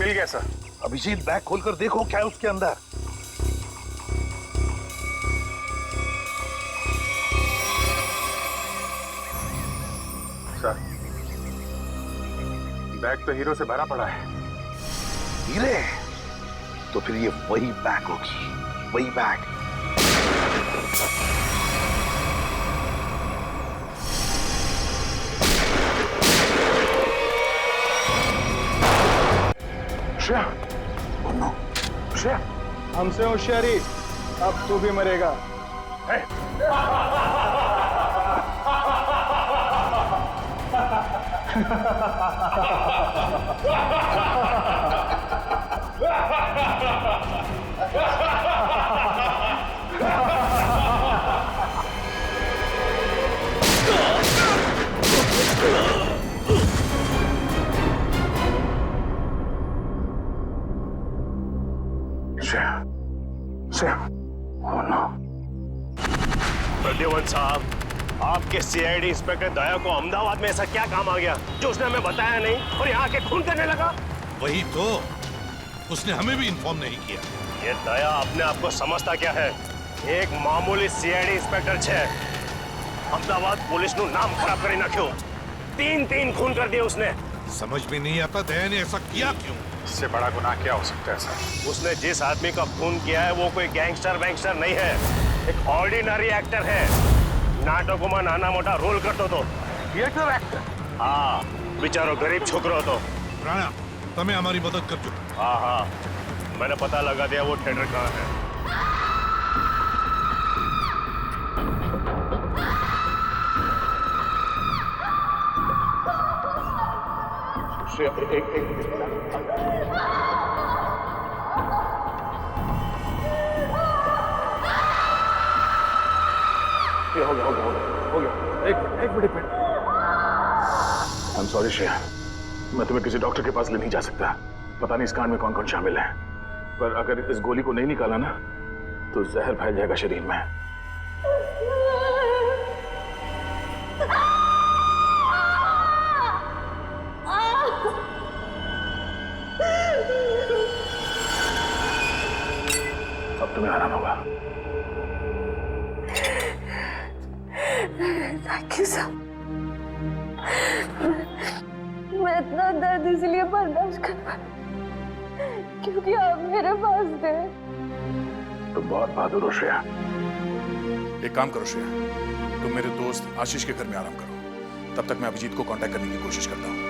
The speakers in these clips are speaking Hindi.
मिल गया सर। अभिजीत बैग खोलकर देखो क्या है उसके अंदर। सर बैग तो हीरो से भरा पड़ा है। हीरे? तो फिर ये वही बैग होगी, वही bag. Shreya, oh no, Shreya, हमसे होशियारी, अब तू भी मरेगा। Shreya, Shreya, oh no. प्रद्युमन साहब, आपके सीआईडी इंस्पेक्टर दया को अहमदाबाद में ऐसा क्या काम आ गया जो उसने हमें बताया नहीं और यहाँ आके खून करने लगा? वही तो, उसने हमें भी इन्फॉर्म नहीं किया। ये दया अपने आप को समझता क्या है? एक मामूली सीआईडी इंस्पेक्टर छे, अहमदाबाद पुलिस नु नाम खराब करी नाख्यो। तीन खून कर दिए उसने। समझ में नहीं आता दया ने ऐसा किया क्यों? इससे बड़ा गुनाह क्या हो सकता है सर? उसने जिस आदमी का खून किया है वो कोई गैंगस्टर वैंगस्टर नहीं है, एक ऑर्डिनरी एक्टर है। नाटकों में नाना मोटा रोल करतो तो थिएटर एक्टर? हाँ, बेचारो गरीब छोकरो तो। राणा, तमें हमारी मदद कर दो। हाँ, मैंने पता लगा दिया वो थिएटर कहाँ है। हो गया। एक minute. I am sorry Shreya, मैं तुम्हें किसी डॉक्टर के पास ले नहीं जा सकता। पता नहीं इस कांड में कौन कौन शामिल है, पर अगर इस गोली को नहीं निकाला ना तो जहर फैल जाएगा शरीर में। अब तुम्हें आराम होगा। Thank you sir. मैं इतना दर्द इसलिए बर्दाश्त कर पाई क्योंकि आप मेरे पास थे। तुम बहुत बहादुर हो श्रेया। एक काम करो श्रेया, तुम मेरे दोस्त आशीष के घर में आराम करो। तब तक मैं अभिजीत को कांटेक्ट करने की कोशिश करता हूँ।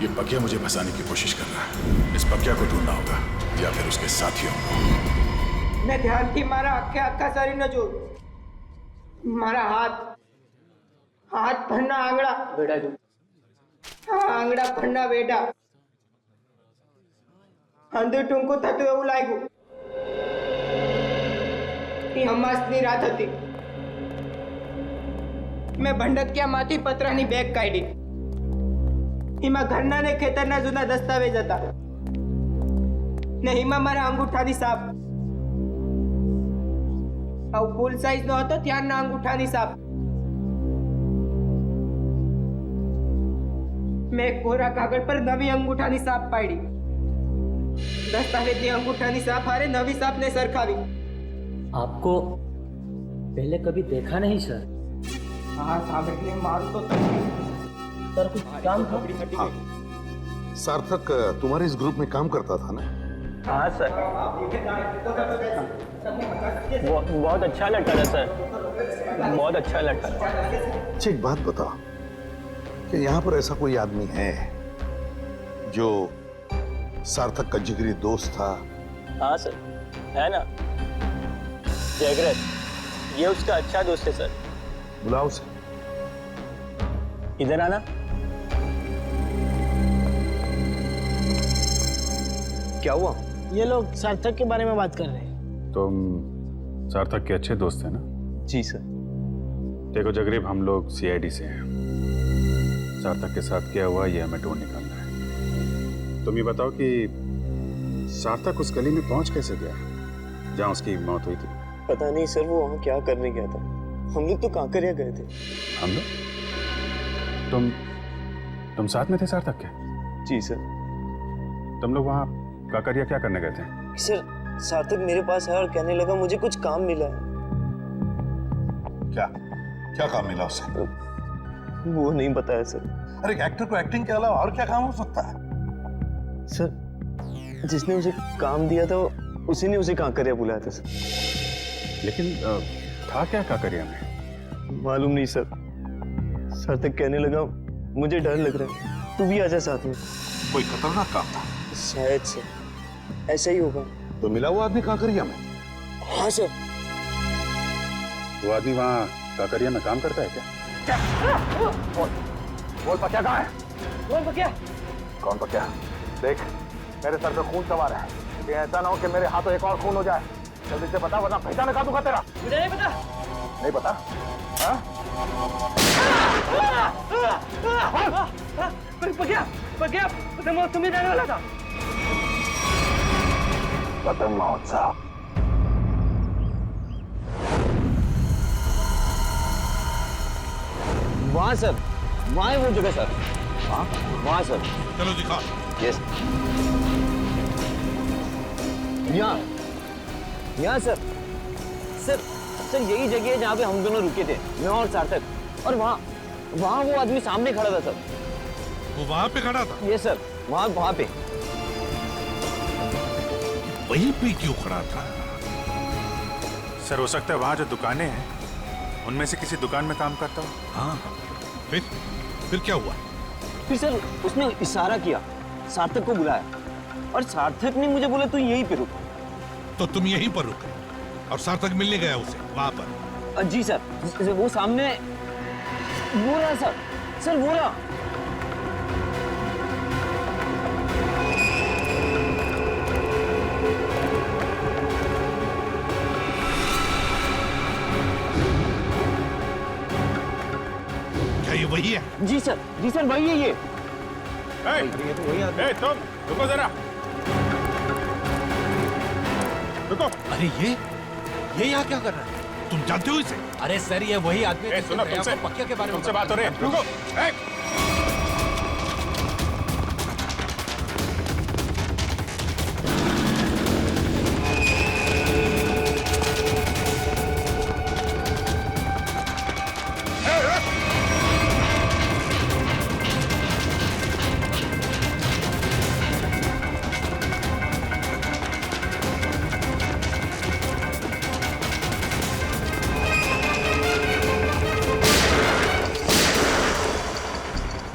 ये बगिया मुझे फंसाने की कोशिश कर रहा है। इस बगिया को ढूंढना होगा या फिर उसके साथियों को। मैं ध्यान थी मारा आखा शरीर न जो मारा हाथ फरना आंगड़ा बेटा जो आंगड़ा फरना बेटा अंदर टूंको थતું એવું લાગ્યું। એ હમાસની રાત હતી। મેં ભંડકિયામાંથી પતરાની બેગ કાઢી। એમાં ઘરના ને ખેતરના જૂના દસ્તાવેજ હતા ને એમાં મારા અંગૂઠાની સાપ। આવું ફૂલ સાઈઝનો હતો ત્યારના અંગૂઠાની સાપ। મેં કોરા કાગળ પર નવી અંગૂઠાની સાપ પાડી। દસ્તાવેજની અંગૂઠાની સાપ હારે નવી સાપને સરખાવી। आपको पहले कभी देखा नहीं सर। हाँ सामने मारू तो सर कुछ काम था? हाँ, सार्थक तुम्हारे इस ग्रुप में काम करता था ना? हाँ सर, बहुत अच्छा लड़का था सर, बहुत अच्छा लड़का था। अच्छा एक बात बताओ कि यहाँ पर ऐसा कोई आदमी है जो सार्थक का जिगरी दोस्त था? हाँ सर, है ना, जयग्रत, ये उसका अच्छा दोस्त है सर। बुलाओ उसे। इधर आना। क्या हुआ? ये लोग सार्थक के बारे में बात कर रहे हैं। तुम सार्थक के अच्छे दोस्त हैं ना? जी सर। देखो जगरीब, हम लोग सीआईडी से हैं। सार्थक के साथ क्या हुआ ये हमें ढूंढ निकालना है। तुम ये बताओ कि सार्थक उस गली में पहुंच कैसे गया जहां उसकी मौत हुई थी? पता नहीं सर, वो वहाँ क्या करने गया था। हम लोग तो कांकरिया गए थे। हम लोग? तुम साथ में थे सार्थक के? जी सर। तुम लोग वहाँ काकरिया क्या करने गए थे? सर सार्थक मेरे पास आया और कहने लगा मुझे कुछ काम मिला है। क्या क्या काम मिला उसे? वो नहीं बताया सर। अरे एक्टर को एक्टिंग के अलावा और क्या काम हो सकता है? सर जिसने उसे काम दिया था उसी ने उसे कांकरिया बुलाया था सर। लेकिन था क्या काकरिया में? मालूम नहीं सर। सार्थक कहने लगा मुझे डर लग रहा है, तू भी आजा साथ में। कोई खतरनाक काम था? शायद सर ऐसा ही होगा। तो मिला वो आदमी काकरिया में? हाँ सर। वो आदमी वहाँ काकरिया में काम करता है क्या? बोल पक्या कहाँ है? बोल पक्या। कौन पक्या? देख, मेरे सर पे खून सवार है। ये ऐसा ना हो कि मेरे हाथों एक और खून हो जाए। जल्दी से बता, वरना पहचान का दूंगा तेरा। मुझे नहीं पता। नहीं पता? हाँ? पक्या, पक्या, पतंग महोत्सव में जाने वाला था। पतंग महोत्सव? वहाँ सर, वहाँ है वो जगह सर। हाँ वहाँ सर। चलो दिखा। यस। यहाँ सर। सर यही जगह है जहाँ पे हम दोनों रुके थे, मैं और सार्थक। और वहाँ वो आदमी सामने खड़ा था सर। वो वहां पे खड़ा था? ये सर वहाँ पे। वहीं पे क्यों खड़ा था? सर हो सकता है वहाँ जो दुकानें हैं उनमें से किसी दुकान में काम करता हो। हाँ, फिर क्या हुआ? फिर सर उसने इशारा किया, सार्थक को बुलाया और सार्थक ने मुझे बोला तू यहीं पे रुक। तो तुम यहीं पर रुके और सार्थक मिलने गया उसे वहां पर? जी सर, वो सामने वो रहा सर वो रहा। क्या ये वही है? जी सर वही है ये। ये तो वही आदमी। तुम रुको जरा, रुको। अरे ये यहाँ क्या कर रहा है? तुम जानते हो इसे? अरे सर ये वही आदमी है सुनो, तुमसे पक्या के बारे में तुमसे बात हो रही है। रुको।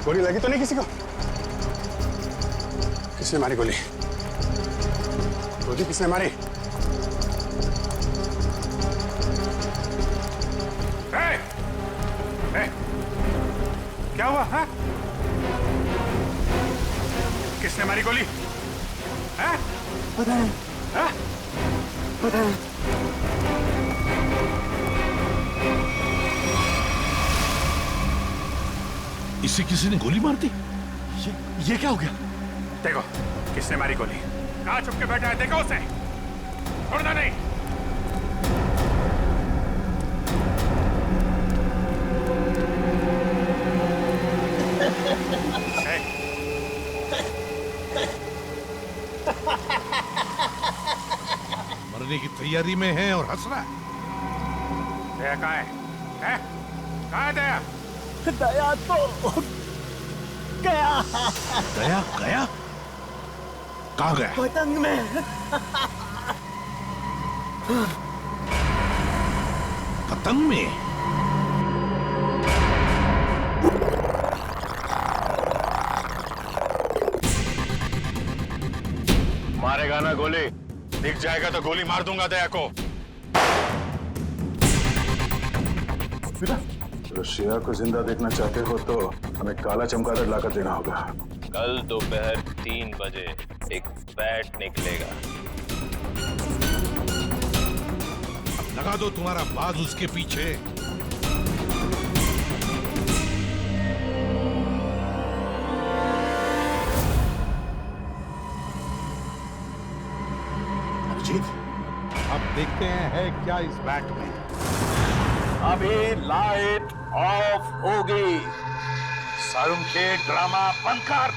गोली लगी तो नहीं किसी को? किसने मारी गोली? गोली किसने मारी? क्या हुआ? हाँ? किसने मारी गोली? हाँ? पता नहीं। हाँ? पता नहीं। इसे किसी ने गोली मार दी? ये क्या हो गया? देखो किसने मारी गोली। कहाँ छुप के बैठा है? देखो उसे, छोड़ना नहीं। मरने की तैयारी में है और हंस रहा है। दया कहाँ है? कहाँ है दया? दया तो गया। दया गया? कहाँ गया? पतंग में। पतंग में? मारेगा ना गोली? दिख जाएगा तो गोली मार दूंगा दया को। रशिया को जिंदा देखना चाहते हो तो हमें काला चमगादड़ लाकर देना होगा। कल दोपहर 3 बजे एक बैट निकलेगा। लगा दो तुम्हारा बाज उसके पीछे। अभिजीत, अब देखते हैं है क्या इस बैट में। अभी लाइट ऑफ होगी। के ड्रामा बंद कर।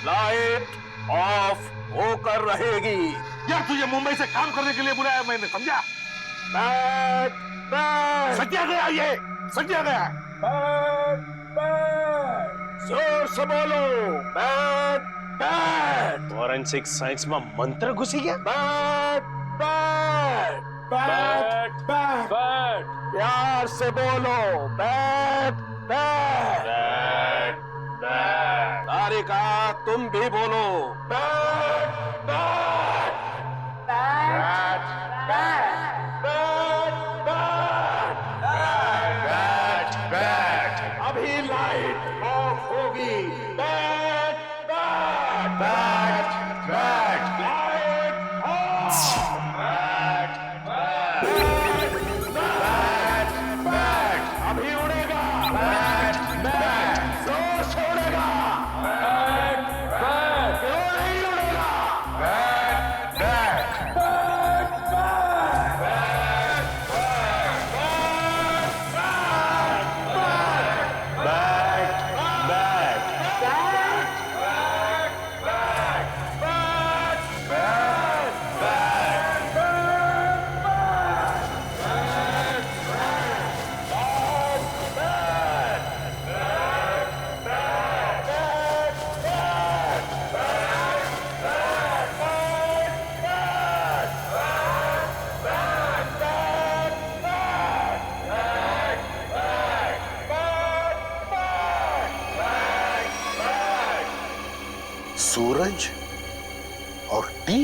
लाइट ऑफ होकर रहेगी। यार तुझे मुंबई से काम करने के लिए बुलाया मैंने, समझा? बैट बैट सज्जा गया, ये सज्जा गया। बैट बैट जोर से बोलो। बैट बैट फॉरेंसिक साइंस में मंत्र घुसी गया। Bat bat bat bat bat प्यार से बोलो। बैट बैट बैट बैट तारिका तुम भी बोलो। Bat bat bat bat bat bat bat अभी लाइट ऑफ होगी। Bat bat bat bat light of. Bat bat bat bat अभी उड़ेगा। बैट बैट जोर से उड़ेगा। बैट बैट क्यों नहीं उड़ेगा। बैट बैट बैट सूरज और टी।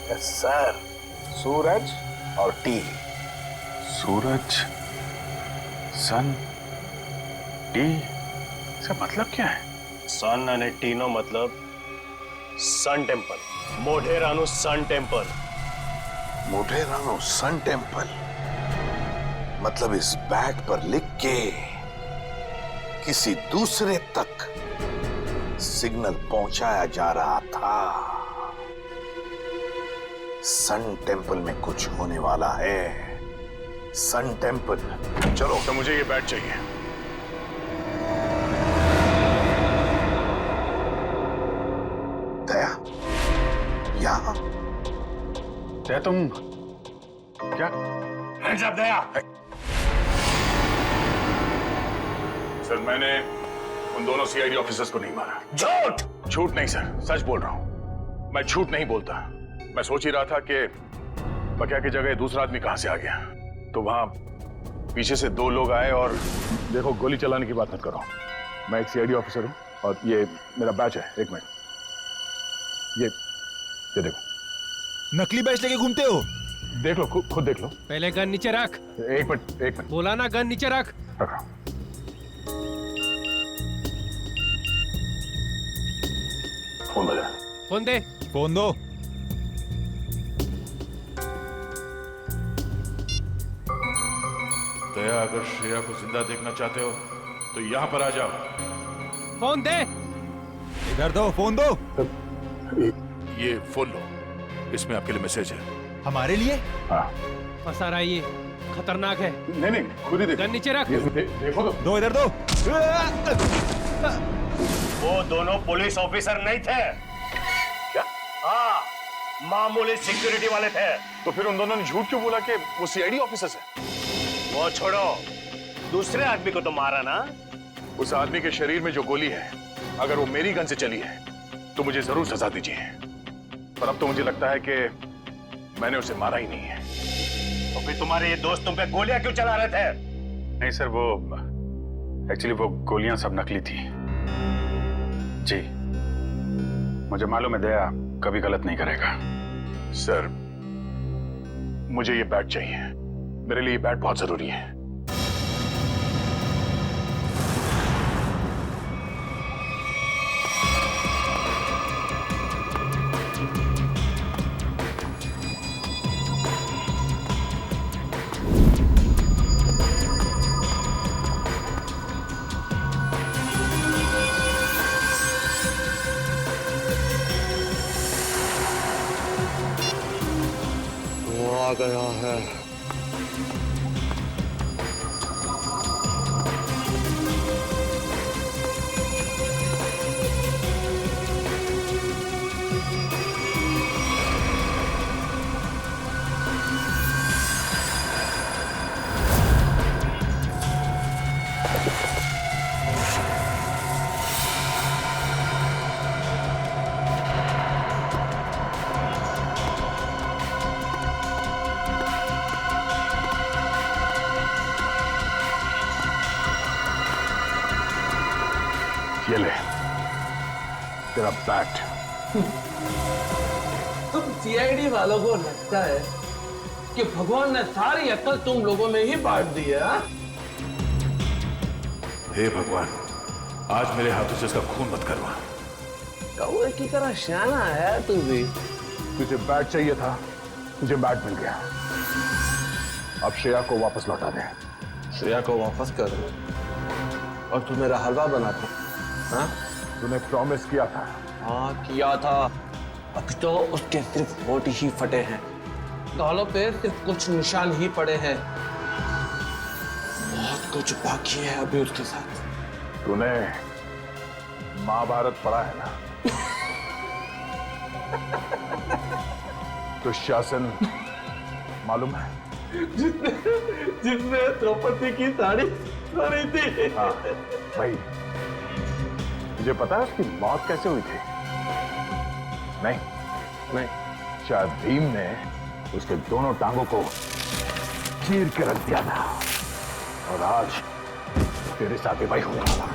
Yes sir. सूरज और टी। सूरज, सन, टी, इसका मतलब क्या है? सन अने टीनो मतलब सन टेम्पल। मोढेरानु सन टेम्पल। मोढेरानो सन टेम्पल मतलब इस बैट पर लिख के किसी दूसरे तक सिग्नल पहुंचाया जा रहा था। सन टेम्पल में कुछ होने वाला है। Sun temple. चलो तो मुझे ये बैट चाहिए। दया, यहां दया, तुम क्या? दया। सर मैंने उन दोनों सीआईडी ऑफिसर्स को नहीं मारा। झूठ। झूठ नहीं सर, सच बोल रहा हूं। मैं झूठ नहीं बोलता। मैं सोच ही रहा था कि बकिया की जगह दूसरा आदमी कहां से आ गया, तो वहां पीछे से 2 लोग आए और देखो गोली चलाने की बात मत करो। मैं एक सीआईडी ऑफिसर हूं और ये मेरा बैच है। एक मिनट, ये देखो। नकली बैच लेके घूमते हो? देख लो, खुद देख लो। पहले गन नीचे रख। एक मिनट बोला ना, गन नीचे रख। रखा। फोन बजा। फोन दे। फोन दो। दया, अगर श्रेया को जिंदा देखना चाहते हो तो यहां पर आ जाओ। फोन दे। इधर दो, फोन दो। ये फोन लो, इसमें आपके लिए मैसेज है। हमारे लिए? हाँ। फंसा रहा है ये, खतरनाक है। नहीं, खुद ही देखो। गन नीचे रख। देखो तो। दो, इधर दो। वो दोनों पुलिस ऑफिसर नहीं थे। क्या? हाँ, मामूली सिक्योरिटी वाले थे। तो फिर उन दोनों ने झूठ क्यों बोला कि वो सीआईडी ऑफिसर्स है? वो छोड़ो, दूसरे आदमी को तो मारा ना। उस आदमी के शरीर में जो गोली है, अगर वो मेरी गन से चली है तो मुझे जरूर सजा दीजिए। पर अब तो मुझे लगता है कि मैंने उसे मारा ही नहीं है। तो फिर तुम्हारे ये दोस्त तुम पे गोलियां क्यों चला रहे थे? नहीं सर, वो एक्चुअली वो गोलियां सब नकली थी जी। मुझे मालूम है दया कभी गलत नहीं करेगा। सर मुझे ये बैट चाहिए। मेरे लिए ये बैट बहुत जरूरी है। आ गया है। ये ले तेरा बैट। तुम सीआईडी वालों को लगता है कि भगवान ने सारी अक्ल तुम लोगों में ही बांट दी है? हे भगवान, आज मेरे हाथों से इसका खून मत करवा। कौवे की तरह शाना है तू भी। तुझे बैट चाहिए था, तुझे बैट मिल गया। अब श्रेया को वापस लौटा दे। श्रेया को वापस कर दो और तू मेरा हलवा बना दो। हाँ? तूने प्रॉमिस किया था। हाँ किया था। अब तो उसके सिर्फ होठ ही फटे हैं, गालों पे सिर्फ कुछ निशान ही पड़े हैं। बहुत कुछ बाकी है अभी उसके साथ। तूने महाभारत पढ़ा है ना? दुशासन मालूम है? जिसने द्रौपदी की साड़ी पहनी थी। हाँ भाई, तुझे पता है उसकी मौत कैसे हुई थी? नहीं, शायद भीम ने उसके दोनों टांगों को चीर के रख दिया था और आज तेरे साथ भाई होने वाला।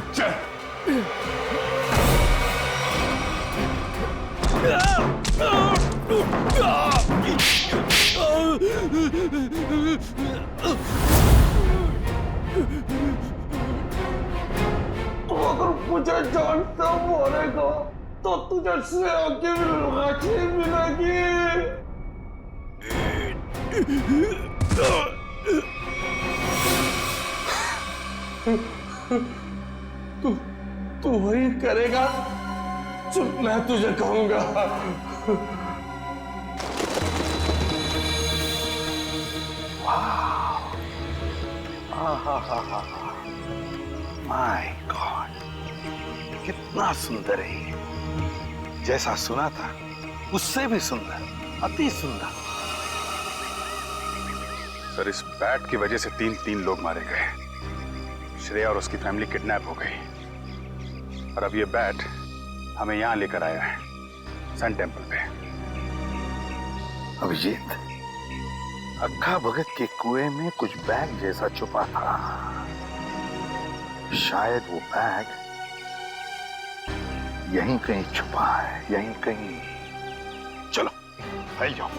तो अगर मुझे जान से मारेगा तो तुझे श्रेया की लाठी मिलेगी। तू वही करेगा जो मैं तुझे कहूंगा। माय गॉड, कितना सुंदर है ये। जैसा सुना था उससे भी सुंदर, अति सुंदर। सर, इस बैट की वजह से तीन लोग मारे गए। श्रेया और उसकी फैमिली किडनैप हो गई और अब ये बैट हमें यहां लेकर आया है, सन टेम्पल पे। अभिजीत, अक्खा भगत के कुएं में कुछ बैग जैसा छुपा था। शायद वो बैग यहीं कहीं छुपा है, यहीं कहीं। चलो फैल जाओ।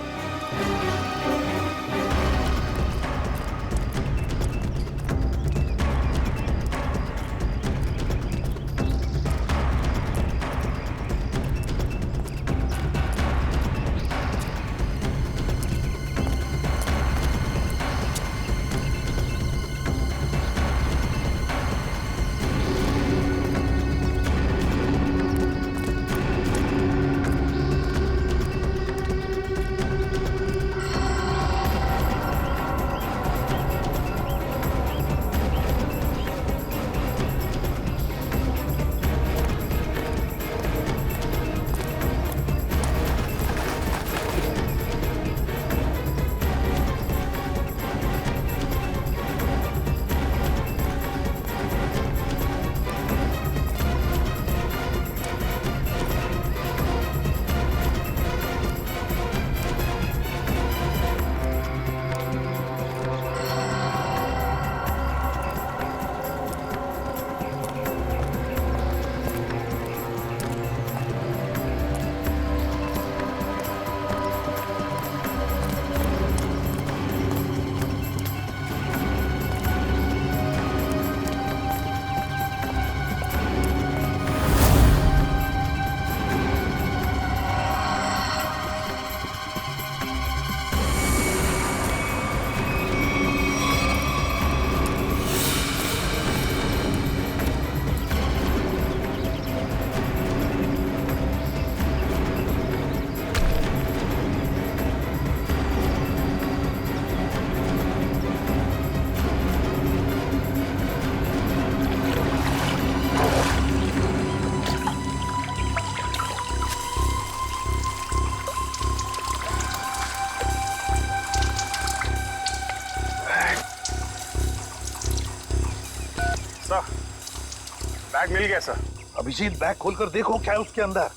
बैग मिल गया सर। अभिजीत बैग खोलकर देखो क्या है उसके अंदर।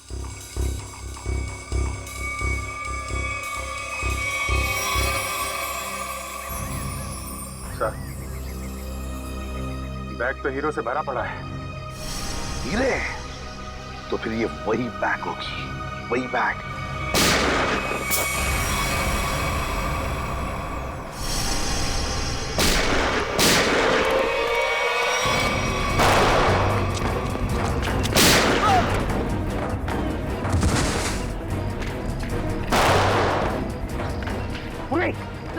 सर बैग तो हीरो से भरा पड़ा है। हीरे? तो फिर ये वही बैग होगी, वही बैग।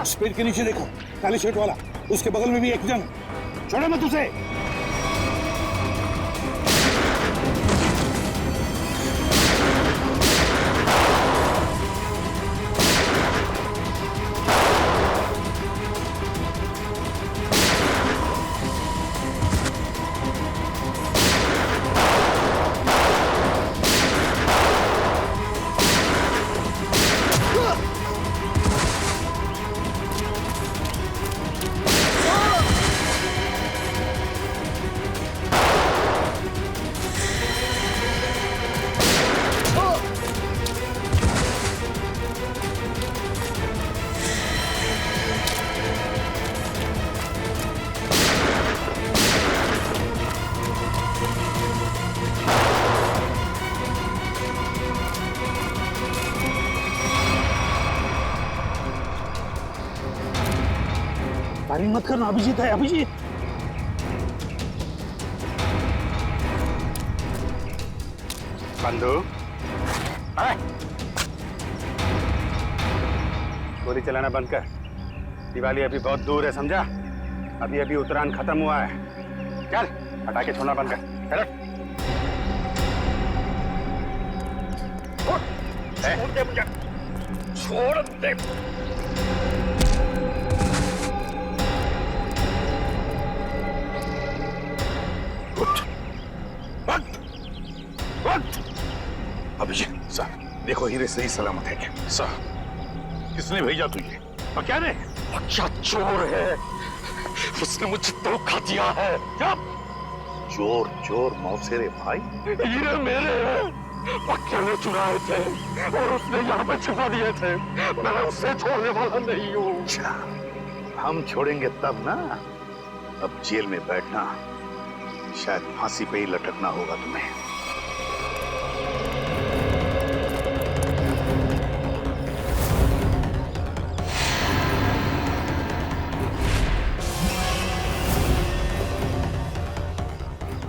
उस पेड़ के नीचे देखो, काले शर्ट वाला, उसके बगल में भी एक जन। छोड़ो मत उसे। फायरिंग मत करना, अभिजीत है, अभिजीत। बंदूक गोली चलाना बंद कर। दिवाली अभी बहुत दूर है, समझा? अभी अभी उत्तरायण खत्म हुआ है। चल हटा के छोड़ना बंद कर। छोड़ दे मुझे, छोड़ दे। अभिजीत सर, देखो हीरे सही सलामत है क्या? सर, किसने भेजा तुझे? और क्या ने? अच्छा चोर है, उसने मुझे धोखा दिया है। क्या? चोर चोर मौसेरे भाई? हीरे मेरे हैं, अकेले चुराए थे और उसने यहाँ पे छुपा दिए थे। मैं उससे छोड़ने वाला नहीं हूँ। अच्छा, हम छोड़ेंगे तब ना। अब जेल में बैठना, शायद फांसी पे ही लटकना होगा तुम्हें।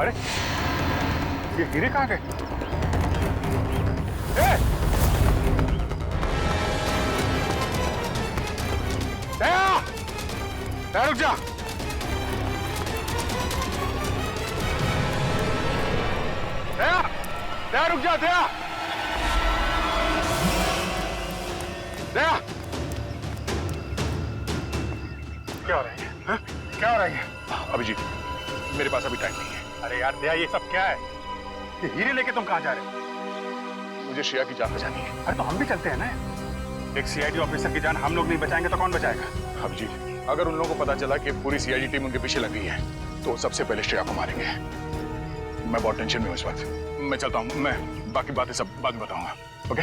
अरे ये हीरे कहाँ गए? दया रुक जा। दया रुक जा। दया क्या हो रहा है? हाँ? क्या हो रहा है? अभिजीत, मेरे पास अभी टाइम नहीं है। अरे यार दया, ये सब क्या है? ये हीरे लेके तुम कहाँ जा रहे हो? मुझे श्रेया की जान बचानी है। अरे तो हम भी चलते हैं ना। एक सीआईडी ऑफिसर की जान हम लोग नहीं बचाएंगे तो कौन बचाएगा? अभिजीत, अगर उन लोगों को पता चला कि पूरी सीआईडी टीम उनके पीछे लग गई है तो सबसे पहले श्रेया को मारेंगे। मैं बहुत टेंशन में हूँ इस वक्त। मैं चलता हूँ, मैं बाकी बातें सब बाद में बताऊंगा। ओके?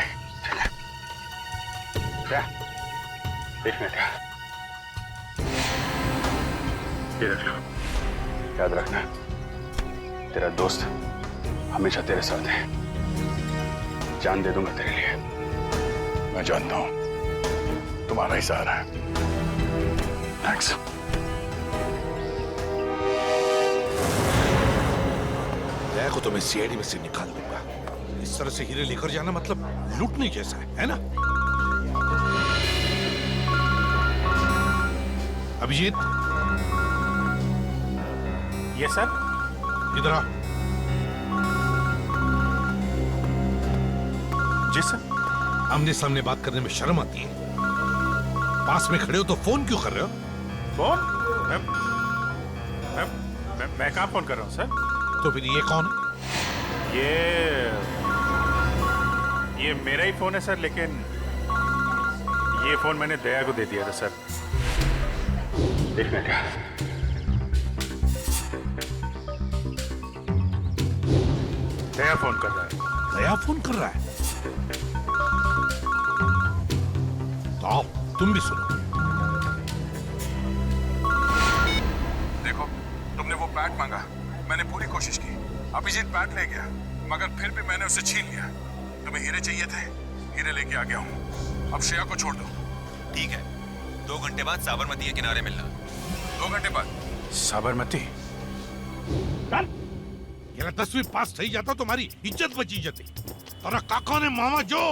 क्या? एक मिनट, ये रख लो, याद रखना तेरा दोस्त हमेशा तेरे साथ है। जान दे दूंगा तेरे लिए। मैं जानता हूं तुम्हारा ही सहारा है। थैंक्स। दया को तो मैं सीआईडी में से निकाल दूंगा। इस तरह से हीरे लेकर जाना मतलब लूटने जैसा है ना? अभिजीत, ये सर इधर आ। जी सर। आमने सामने बात करने में शर्म आती है? पास में खड़े हो तो फोन क्यों कर रहे हो? फोन? मैं कहाँ फोन कर रहा हूँ सर? तो फिर ये कौन है? ये मेरा ही फोन है सर, लेकिन ये फोन मैंने दया को दे दिया था सर। एक मिनट। दया फोन कर रहा है। दया फोन कर रहा है? तो आओ तुम भी सुनो। देखो, तुमने वो बैट मांगा, मैंने पूरी कोशिश की। अभिजीत बैट ले गया, मगर फिर भी मैंने उसे छीन लिया। तुम्हें हीरे चाहिए थे, हीरे लेके आ गया हूँ। अब श्रेया को छोड़ दो। ठीक है, 2 घंटे बाद साबरमती के किनारे मिलना। 2 घंटे बाद साबरमती? ये 10वीं पास થઈ जाता तुम्हारी इज्जत बची जती। तारा काका ने मामा जो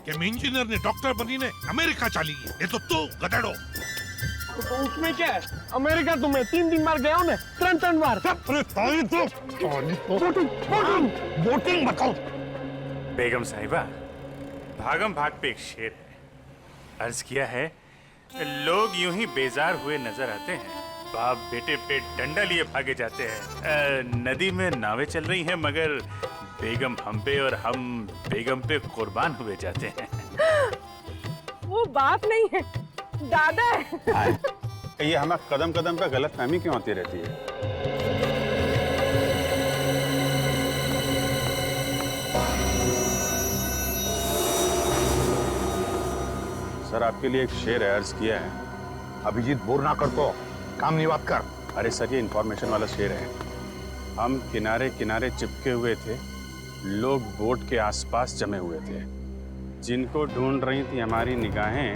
कि मैं इंजीनियर ने डॉक्टर बनी ने अमेरिका चली गई, ये तो तू गधेड़ो। तो उसमें क्या है? अमेरिका तुम्हें 3 बार गया हूँ मैं, 3 बार। अरे ताई तो वोटिंग बताओ। बेगम साहिबा, भागम भाग पे एक शेर है। अर्ज किया है, लोग यूं ही बेजार हुए नजर आते हैं, बाप बेटे पे डंडा लिए भागे जाते हैं। नदी में नावें चल रही हैं, मगर बेगम हम पे और हम बेगम पे कुर्बान हुए जाते हैं। वो बाप नहीं है, दादा है। ये हमें कदम कदम पे गलत फहमी क्यों होती रहती है? सर, आपके लिए एक शेर है, अर्ज किया है। अभिजीत बोर ना कर तो काम नहीं बात कर। अरे सर, ये इंफॉर्मेशन वाला शेर है। हम किनारे किनारे चिपके हुए थे, लोग बोट के आसपास जमे हुए थे। जिनको ढूंढ रही थी हमारी निगाहें,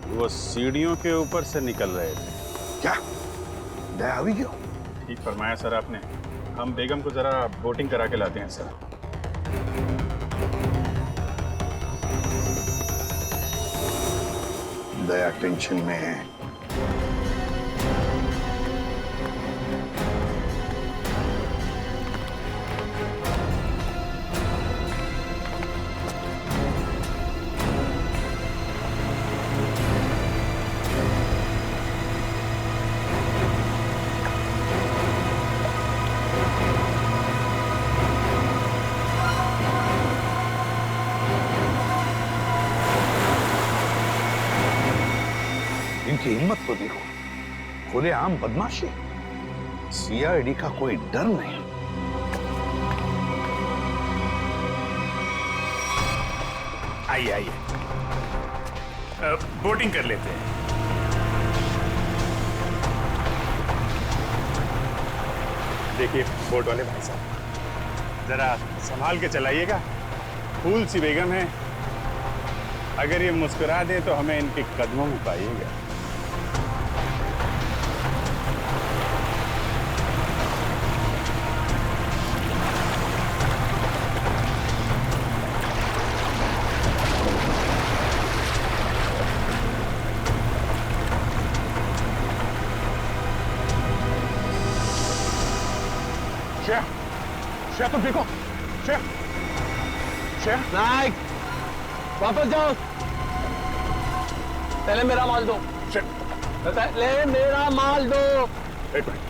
वो सीढ़ियों के ऊपर से निकल रहे थे। क्या दया हुई क्यों? ठीक फरमाया सर आपने। हम बेगम को जरा बोटिंग करा के लाते हैं सर। दया टेंशन में है। इनकी हिम्मत तो देखो, खुलेआम बदमाशी। सीआईडी का कोई डर नहीं। आइए आइए, बोटिंग कर लेते हैं। देखिए बोट वाले भाई साहब, जरा संभाल के चलाइएगा। फूल सी बेगम है, अगर ये मुस्कुरा दे तो हमें इनके कदमों में पाइएगा। श्रेया, श्रेया तुम देखो, श्रेया, श्रेया। नाइक, वापस जाओ। पहले मेरा माल दो। पहले मेरा माल दो। एक मिनट।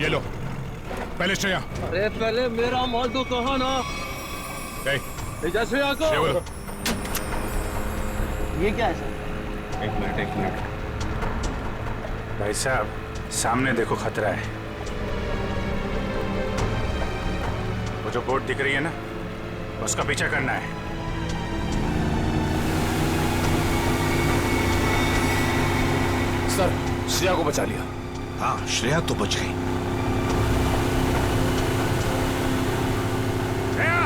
ये लो, पहले श्रेया। अरे पहले मेरा माल दो, कहा ना। श्रेया को। ये क्या है सर? एक मिनट। भाई साहब, सामने देखो, खतरा है। वो जो बोट दिख रही है ना, उसका पीछा करना है। सर, श्रेया को बचा लिया। हाँ, श्रेया तो बच गई। श्रेया,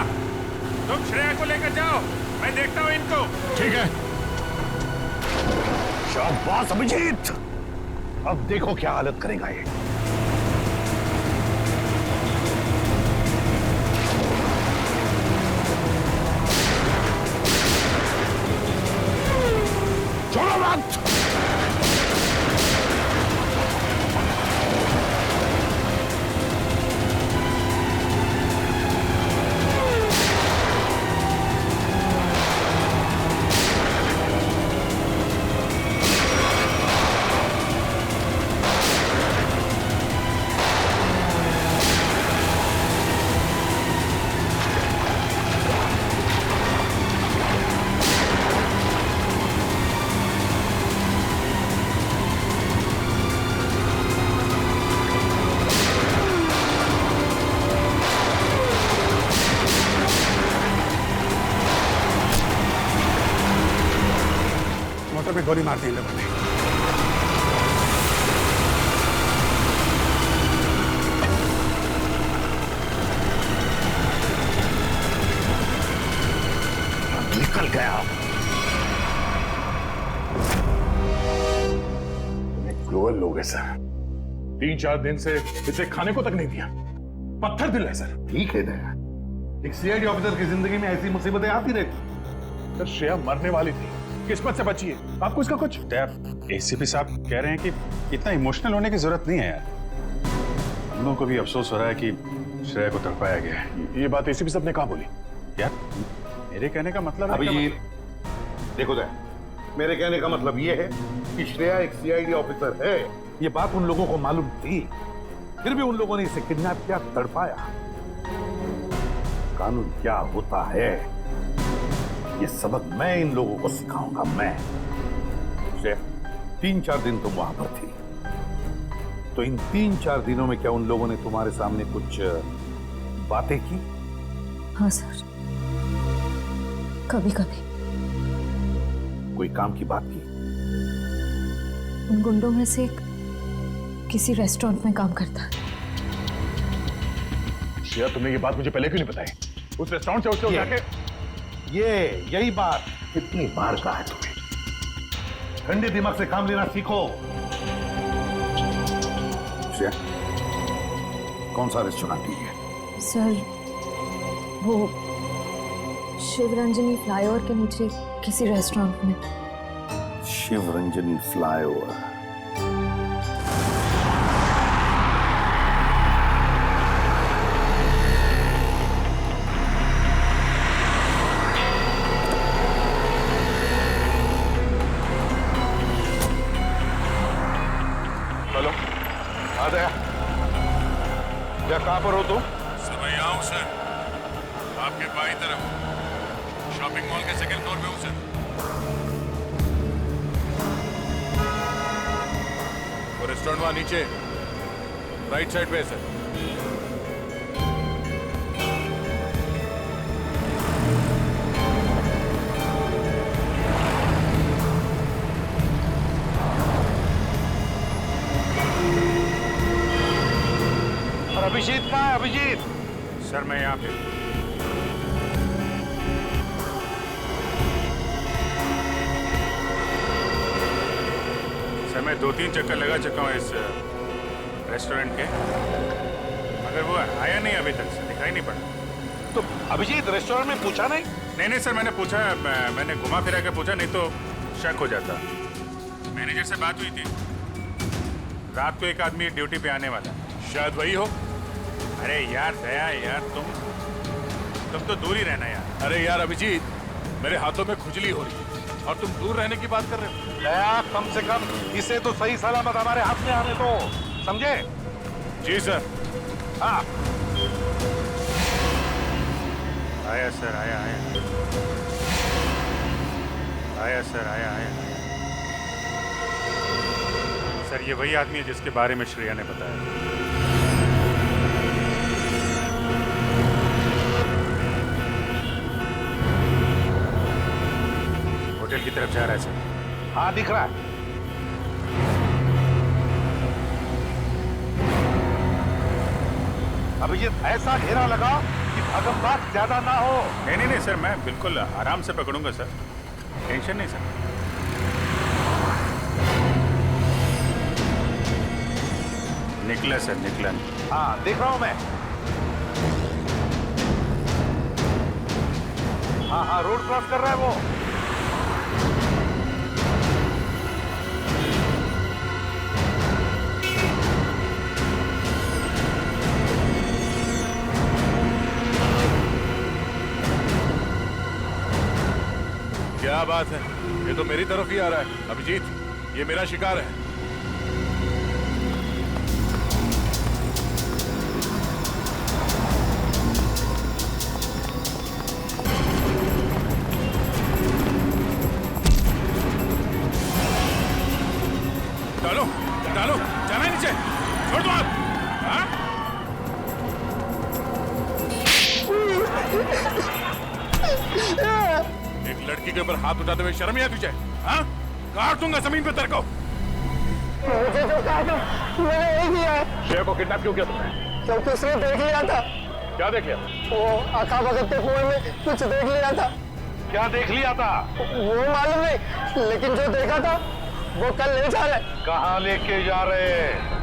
तुम श्रेया को लेकर जाओ, मैं देखता हूँ इनको। ठीक है। शाबाश अभिजीत, अब देखो क्या हालत करेगा ये। छोड़ो मत। गोली मार दी इन लोगों ने। निकल गया। क्रूअल लोग हैं सर। 3-4 दिन से इसे खाने को तक नहीं दिया। पत्थर दिल है सर। ठीक है दया, एक सीआईडी ऑफिसर की जिंदगी में ऐसी मुसीबतें आती रहती। सर श्रेया मरने वाली थी, किस्मत से बची है। आपको इसका कुछ? एसीपी साहब कह रहे हैं कि इतना इमोशनल होने की जरूरत नहीं है यार। हम लोगों को भी अफसोस हो रहा है कि श्रेया को तड़पाया गया है। ये बात एसीपी साहब ने कहा बोली? यार मेरे कहने का मतलब अभिजीत, देखो दया, मेरे कहने का मतलब ये है कि श्रेया एक सीआईडी ऑफिसर है। ये बात उन लोगों को मालूम थी, फिर भी उन लोगों ने इसे किडनैप किया, तड़पाया। कानून क्या होता है ये सबक मैं इन लोगों को सिखाऊंगा। मैं श्रेया, 3-4 दिन तुम वहां पर थी, तो इन 3-4 दिनों में क्या उन लोगों ने तुम्हारे सामने कुछ बातें की? हाँ सर, कभी कभी। कोई काम की बात की? उन गुंडों में से एक किसी रेस्टोरेंट में काम करता है। श्रेया, तुमने ये बात मुझे पहले क्यों नहीं बताई? उस रेस्टोरेंट से उसको जाके यही बात कितनी बार कहा है तुम्हें? ठंडे दिमाग से काम लेना सीखो। श्रेया, कौन सा रेस्टोरेंट है? सर वो शिवरंजनी फ्लाईओवर के नीचे किसी रेस्टोरेंट में। शिवरंजनी फ्लाईओवर? हेलो, आ गया। क्या कहां पर हो तुम? सर मैं यहाँ हूँ सर, आपके बाईं तरफ शॉपिंग मॉल के 2nd फ्लोर पे हूँ सर। वो रेस्टोरेंट वहाँ नीचे राइट साइड पे है सर। और अभिजीत कहाँ है? अभिजीत सर मैं यहाँ पे। सर मैं 2-3 चक्कर लगा चुका हूँ इस रेस्टोरेंट के, मगर वो आया नहीं अभी तक, दिखाई नहीं पड़ा। तो अभिजीत रेस्टोरेंट में पूछा नहीं? नहीं सर, मैंने पूछा, मैंने घुमा फिरा के पूछा, नहीं तो शक हो जाता। मैनेजर से बात हुई थी, रात को एक आदमी ड्यूटी पे आने वाला, शायद वही हो। अरे यार दया यार, तुम तो दूर ही रहना यार। अरे यार अभिजीत, मेरे हाथों में खुजली हो रही है और तुम दूर रहने की बात कर रहे हो। दया, कम से कम इसे तो सही सलामत हमारे हाथ में आने दो, समझे? जी सर। हाँ आया सर, आया सर, आया। सर ये वही आदमी है जिसके बारे में श्रेया ने बताया। होटल की तरफ जा रहा है सर। हाँ दिख रहा है। अभिजीत ऐसा घेरा लगा कि भगमबाग ज्यादा ना हो। नहीं सर, मैं बिल्कुल आराम से पकड़ूंगा सर, टेंशन नहीं सर। निकला सर, निकला। हाँ देख रहा हूं मैं। हाँ रोड क्रॉस कर रहा है वो। क्या बात है, ये तो मेरी तरफ ही आ रहा है। अभिजीत, ये मेरा शिकार है। डालो, जाना है नीचे, छोड़ दो आप। हाँ? एक लड़की के ऊपर हाथ उठाते हुए शर्म नहीं आती तुझे? हाँ? काट दूंगा जमीन पे तेरे को। मुझे जो कहा था मैंने वही किया है। शेर को किडनैप क्यों किया तुमने? क्योंकि उसने देख लिया था। क्या देख लिया? वो आका भगत के कुएं में कुछ देख लिया था। क्या देख लिया था? वो मालूम नहीं, लेकिन जो देखा था वो कल ले जा रहे। कहाँ लेके जा रहे हैं?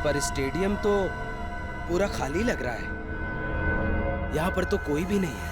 पर स्टेडियम तो पूरा खाली लग रहा है। यहाँ पर तो कोई भी नहीं है।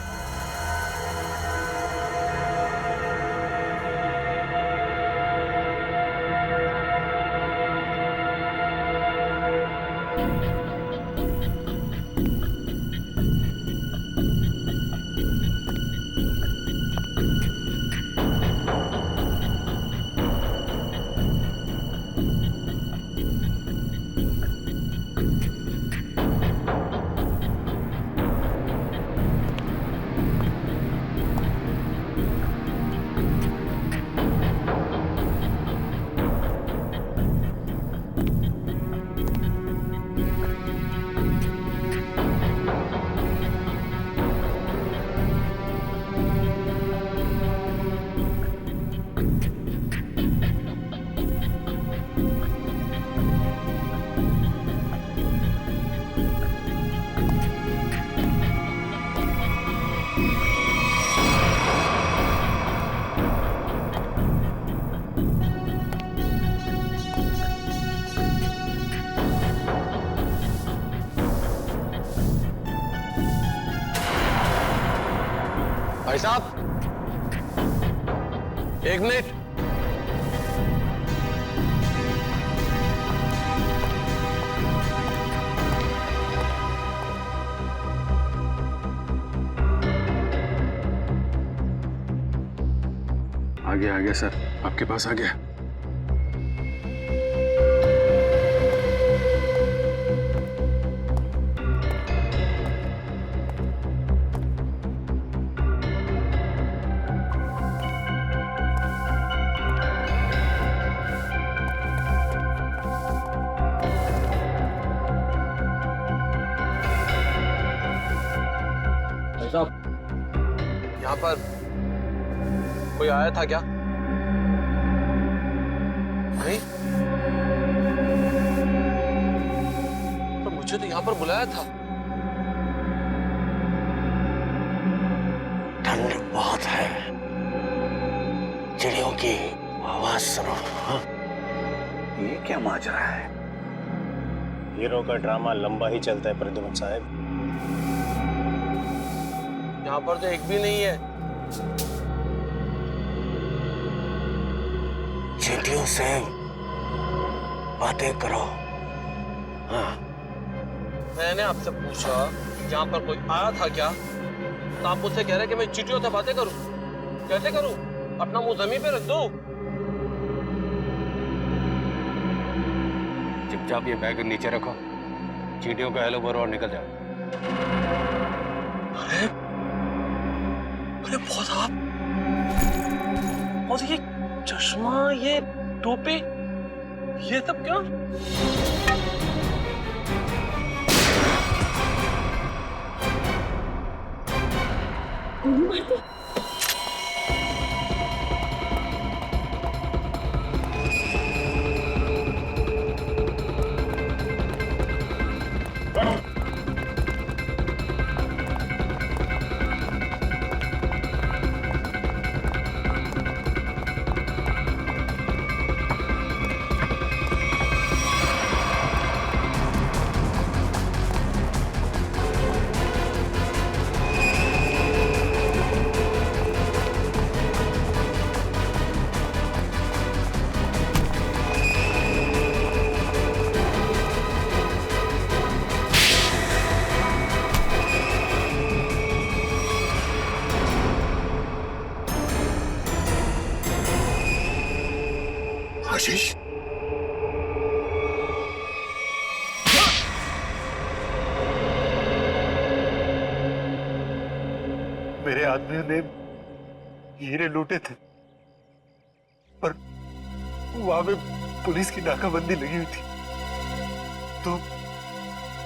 भाई साहब, एक मिनट। आ गया सर, आपके पास आ गया। यहाँ पर कोई आया था क्या? नहीं, तो मुझे तो यहाँ पर बुलाया था। ठंड बहुत है, चिड़ियों की आवाज सुनो। हाँ? ये क्या माजरा है? हीरो का ड्रामा लंबा ही चलता है प्रद्युमन साहब। यहाँ पर तो एक भी नहीं है। चींटियों से बातें करो। हाँ। मैंने आपसे पूछा यहाँ पर कोई आया था क्या, तो आप मुझसे कह रहे कि मैं चींटियों से बातें करूं। कैसे करूं? अपना मुंह जमीन पे रख दो। चुपचाप ये बैग नीचे रखो, चींटियों का हेलो बोलो और निकल जाओ। अरे अरे बहुत आप, और ये चश्मा, ये टोपी, ये सब क्या? गोली मार दी। आशीष, मेरे आदमियों ने हीरे लूटे थे, पर वहां पे पुलिस की नाकाबंदी लगी हुई थी, तो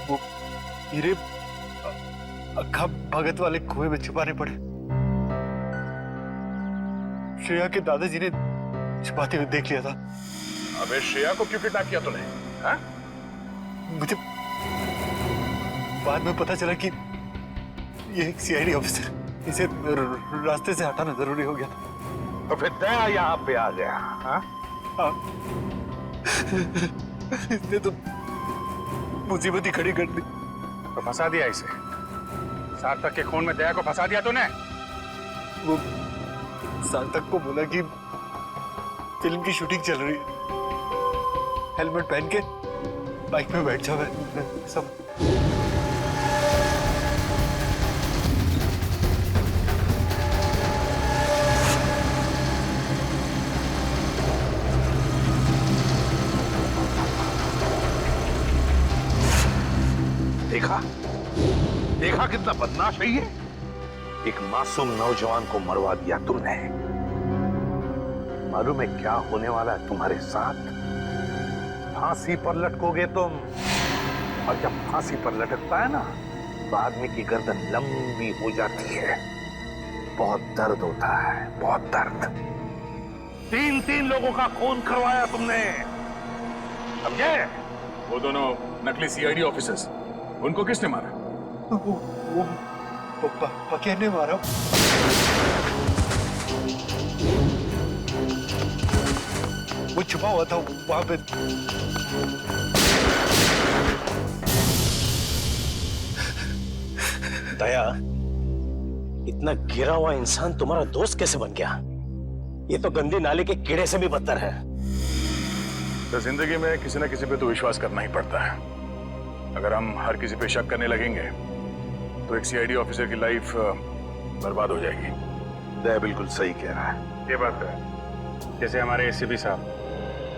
वो हीरे अक्खा भगत वाले कुएं में छुपाने पड़े। श्रेया के दादाजी ने छुपाते हुए देख लिया था। अबे श्रेया को क्यों किडनैप किया तूने? हाँ? मुझे बाद में पता चला कि ये एक सीआईडी ऑफिसर, इसे रास्ते से हटाना जरूरी हो गया था। तो फिर दया यहाँ पे आ गया। हाँ? हाँ। इसने तो मुसीबत ही खड़ी कर दी। तो फंसा दिया इसे। सार्थक के खून में दया को फंसा दिया तूने। वो सार्थक को बोला कि फिल्म की शूटिंग चल रही है, हेलमेट पहन के बाइक में बैठ जाओ। सब देखा देखा कितना बदमाश है ये। एक मासूम नौजवान को मरवा दिया तुमने। मालूम है क्या होने वाला है तुम्हारे साथ? फांसी पर लटकोगे तुम, और जब फांसी पर लटकता है ना तो आदमी की गर्दन लंबी हो जाती है। बहुत दर्द होता है, बहुत दर्द। 3 लोगों का खून करवाया तुमने, समझे? वो दोनों नकली सीआईडी ऑफिसर्स, उनको किसने मारा? वो पकिया ने मारा। वो छुपा हुआ था वहां पे। दया, इतना गिरा हुआ इंसान तुम्हारा दोस्त कैसे बन गया? ये तो गंदी नाले के कीड़े से भी बदतर है। तो जिंदगी में किसी न किसी पे तो विश्वास करना ही पड़ता है। अगर हम हर किसी पे शक करने लगेंगे तो एक सीआईडी ऑफिसर की लाइफ बर्बाद हो जाएगी। दया बिल्कुल सही कह रहा है। ये बात है। जैसे हमारे एसीपी साहब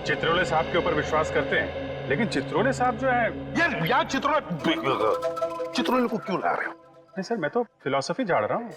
चित्रोले साहब के ऊपर विश्वास करते हैं, लेकिन चित्रोले साहब जो है यार चित्रोले को क्यों ला रहे हो? नहीं सर, मैं तो फिलॉसफी झाड़ रहा हूँ।